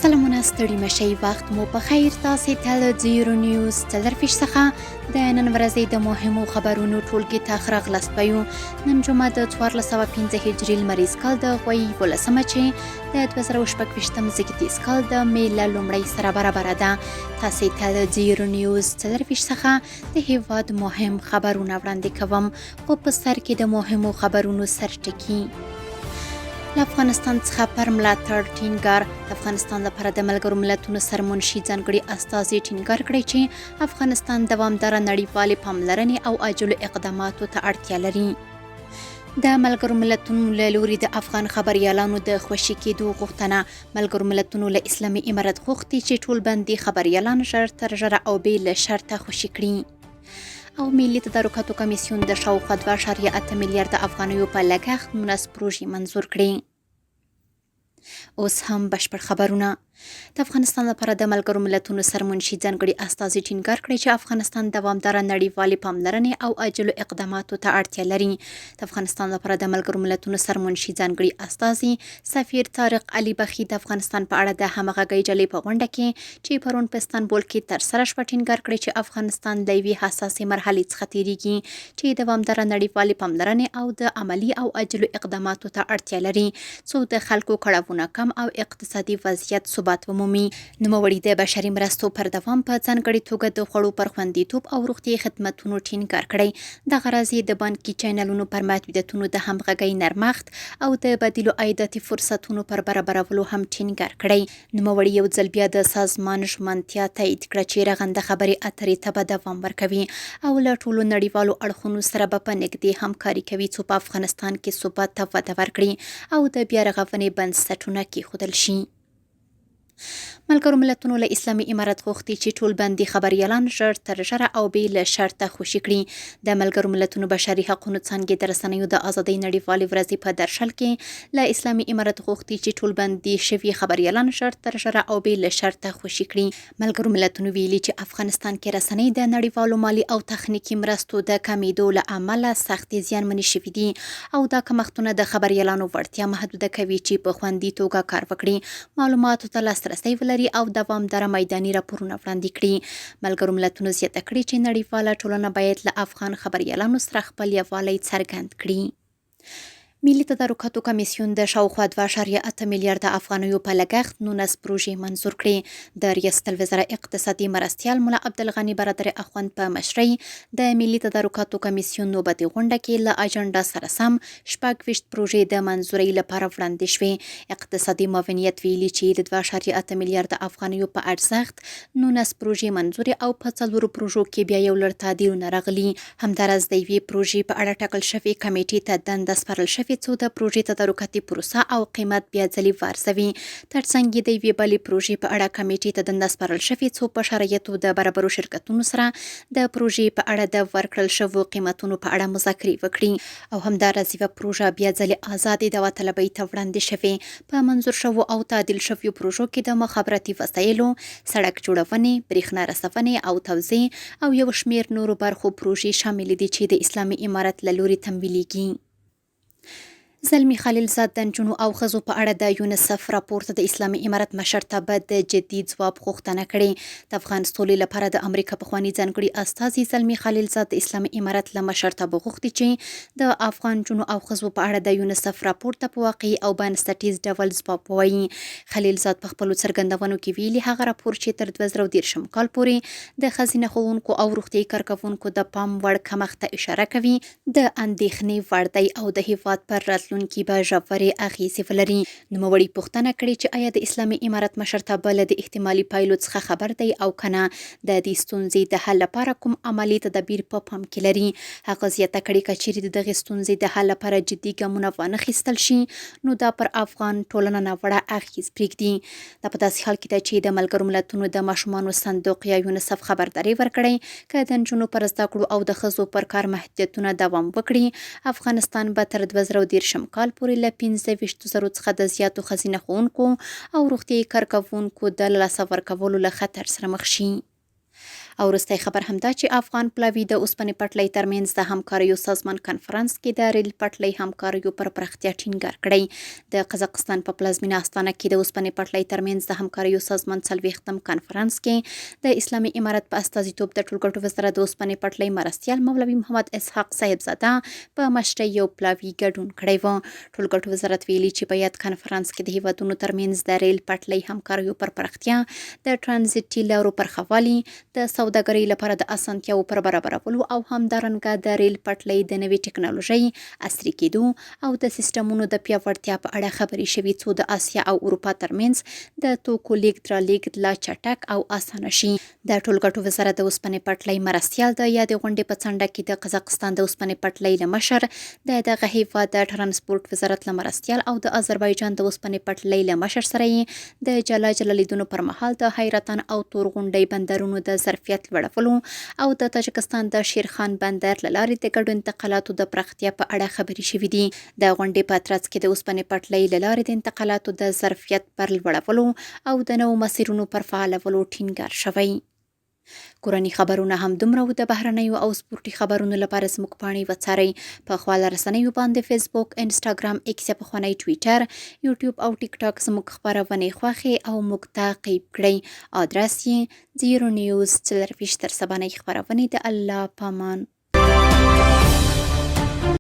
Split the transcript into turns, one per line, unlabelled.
سلامونه ستړي مشئ وخت مو په خیر تاسې ته د زیرو نیوز څلرفیش څخه د نن ورځې د مهمو خبرونو ټولګي ته ښه راغلاست وایو. نن جمعه د 1405 هجري لمریز کال د غوی 12 چې د 2026 زیږدیز کال د مې له لومړۍ سره برابره ده. تاسې ته د زیرو نیوز څلرفیش څخه د هیواد مهم خبرونه وړاندې کوم، خو په سر کې د مهمو خبرونو سرټکي. له افغانستان څخه پر ملاتړ ټینګار. د افغانستان لپاره د ملګرو ملتونو سرمنشي ځانګړي استازي ټینګار کړی چې افغانستان دوامداره نړیوالې پاملرنې او عاجلو اقداماتو ته اړتیا لري. د ملګرو ملتونو له لوري د افغان خبریالانو د خوشي کېدو غوښتنه. ملګرو ملتونو له اسلامي امارت غوښتي چې ټول بندي خبریالان ژر تر ژره او بې له شرطه خوشي کړي. او ملي تدارکاتو کمیسیون د شاوخوا 2.8 میلیارده افغانیو په لګښت 19 پروژې منظور کړي. اوس هم بشپړ خبرونه. د افغانستان لپاره د ملګرو ملتونو سرمنشي ځانګړي استازي ټینګار کړی چې افغانستان دوامداره نړیوالې پاملرنې او عاجلو اقداماتو ته اړتیا لري. د افغانستان لپاره د ملګرو ملتونو سرمنشي ځانګړي استازي سفیر طارق علي بخي د افغانستان په اړه د همغږۍ جلې په غونډه کې چې پرون په استانبول کې ترسره شوه ټینګار کړی چې افغانستان له یوې حساسې مرحلې څخه تیریږي چې دوامداره نړیوالې پاملرنې او د عملي او عاجلو اقداماتو ته اړتیا لري څو د خلکو کړاوونه کم او اقتصادي وضعیت ثبات ومومي. نوموړي د بشري مرستو پر دوام په ځانګړې توګه د خوړو پر خوندیتوب او روغتیايي خدمتونو ټینګار کړی. دغه راز د بانکي چینلونو پر محدودیتونو د همغږۍ نرمښت او د بدیلو عایداتي فرصتونو پر برابرولو هم ټینګار کړی. نوموړي یو ځل بیا د سازمان ژمنتیا تایید کړه چې رغنده خبرې اترې ته به دوام ورکوي او له ټولو نړیوالو اړخونو سره به په نږدې همکاري کوي څو په افغانستان کې ثبات ته وده ورکړي او د بیا رغونې بنسټونه کېښودل شي. ملګرو ملتونو له اسلامي امارت غوښتي چې ټول بندي خبریالان ژر تر ژره او بې له شرطه خوشي کړي. د ملګرو ملتونو بشري حقونو څانګې د رسنیو د ازادۍ نړیوالې ورځې په درشل کې له اسلامي امارت غوښتي چې ټول بندي شوي خبریالان ژر تر ژره او بې له شرطه خوشي کړي. ملګرو ملتونو ویلي چې افغانستان کې رسنۍ د نړیوالو مالي او تخنیکي مرستو د کمیدو له امله سختې زیانمنې شوي دي او دا کمښتونه د خبریالانو وړتیا محدوده کوي چې په خوندي توګه کار وکړي، معلوماتو ته لاسرسی ولري او دوامداره میداني راپورونه وړاندې کړي. ملګرو ملتونو زیاته کړي چې نړیواله ټولنه باید له افغان خبریالانو سره خپل یووالی څرګند کړي. ملي تدارکاتو کمیسیون د شاوخوا 2.8 میلیارده افغانیو په لګښت 19 پروژې منظور کړي. د ریاست الوزرا اقتصادي مرستیال ملا عبدالغني برادر اخوند په مشرۍ د ملي تدارکاتو کمیسیون نوبتي غونډه کې له اجنډا سره سم 26 پروژې د منظورۍ لپاره وړاندې شوې. اقتصادي معاونیت ویلي چې د 2.8 میلیارده افغانیو په ارزښت 19 پروژې منظورې او په 4 پروژو کې بیا یو لړ تعدیلونه راغلي. همداراز د یوې پروژې په اړه ټاکل شوې کمیټې ته دنده سپارل شوې څو د پروژې تدارکاتي پروسه او قیمت بیا ځلې وارزوي. ترڅنګ د یوې بلې پروژې په اړه کمیټې ته دنده سپارل شوې څو په شرایطو د برابرو شرکتونو سره د پروژې په اړه د ورکړل شوو قیمتونو په اړه مذاکرې وکړي. او همداراز یوه پروژه بیا ځلې ازادې داوطلبۍ ته وړاندې شوې. په منظور شوو او تعدیل شویو پروژو کې د مخابراتي وسایلو، سړک جوړونې، برېښنا رسونې او توزیع او یو شمېر نورو برخو پروژې شاملې دي چې د اسلامي امارت له لوري تمویلېږي. زلمی خلیلزاد د نجونو او ښځو په اړه د یونیسف راپور ته د اسلامي امارت مشرتابه د جدي ځواب غوښتنه کړې. د افغان سولې لپاره د امریکا پخواني ځانګړي استازي زلمی خلیلزاد د اسلامي امارت له مشرتابه غوښتي چې د افغان نجونو او ښځو په اړه د یونیسف راپور ته په واقعي او بنسټیز ډول ځواب ووایي. خلیلزاد په خپلو څرګندونو کې ویلي هغه راپور چې تر 2013 کال پورې د ښځینه ښوونکو او روغتیايي کارکوونکو د پام وړ کمښت ته اشاره کوي د اندېښنې وړ دی او د هیواد پر راتلونکي به ژورې اغیزې ولري. نوموړي پوښتنه کړې چې آیا د اسلامي امارت مشرتابه له د احتمالي پایلو څخه خبر دی او کنه د دې ستونزې د حل لپاره کوم عملي تدابیر په پام کې لري. هغه زیاته کړې که چیرې د دغې ستونزې د حل لپاره جدي ګامونه وانخیستل شي نو دا پر افغان ټولنه ناوړه اغیز پرېږدي. دا په داسې حال کې ده چې د ملګرو ملتونو د ماشومانو صندوق یا یونیسف خبرداری ورکړی که د نجونو پر زده کړو او د ښځو پر کار محدودیتونه دوام وکړي افغانستان به تر 2013 کال پورې له 25,000 څخه د زیاتو ښځینه ښوونکو او روغتیايي کارکوونکو د لاسه ورکولو له خطر سره مخ شي. او وروستی خبر همدا چې افغان پلاوي د اوسپنې پټلۍ ترمنځ د همکاریو سازمان کنفرانس کې د ریل پټلۍ همکاریو پر پراختیا ټینګار کړی. د قزاقستان په پلازمینه استانه کې د اوسپنې پټلۍ ترمنځ د همکاریو سازمان 40م کنفرانس کې د اسلامي امارت په استازیتوب د ټولګټو وزارت د اوسپنې پټلۍ مرستیال مولوي محمد اسحاق صاحبزاده په مشرۍ یو پلاوي ګډون کړی و. ټولګټو وزارت ویلي چې په یاد کنفرانس کې د هیوادونو ترمنځ د ریل پټلۍ همکاریو پر پراختیا، د ټرانزیټي لارو پر ښه والي، د سوداګرۍ لپاره د اسانتیاوو پر برابرولو او همدارنګه د ریل پټلۍ د نوې ټکنالوژۍ عصري کېدو او د سیستمونو د پیاوړتیا په اړه خبرې شوي، څو د اسیا او اروپا ترمنځ د توکو لیږد رالېږد لا چټک او اسانه شي. د ټولګټو وزارت د اوسپنې پټلۍ مرستیال د یادې غونډې په څنډه کې د قزاقستان د اوسپنې پټلۍ له مشر، د دغه هیواد د ټرانسپورټ وزارت له مرستیال او د آذربایجان د اوسپنې پټلۍ له مشر سره یې د جلا جلا لیدونو پر مهال د حیرتان او تورغونډۍ بندرونو د ظرفیت لوړولو او د تاجکستان د شیرخان بندر له لارې د ګډو انتقالاتو د پراختیا په اړه خبرې شوې دي. د غونډې په ترڅ کې د اوسپنې پټلۍ له لارې د انتقالاتو د ظرفیت پر لوړولو او د نوو مسیرونو پر فعالولو ټینګار شوی. کورني خبرونه هم دومره و. د بهرنیو او سپورټي خبرونو لپاره زموږ پاڼې وڅارئ. په خواله رسنیو باندې فیسبوک، انسټاګرام، ایکس یا پخوانی ټویټر، یوټیوب او ټیک ټاک زموږ خپرونې خوښې او موږ تعقیب کړئ. آدرس یې 0 نیوز 24 تر سبانۍ خپرونې. د الله پامان.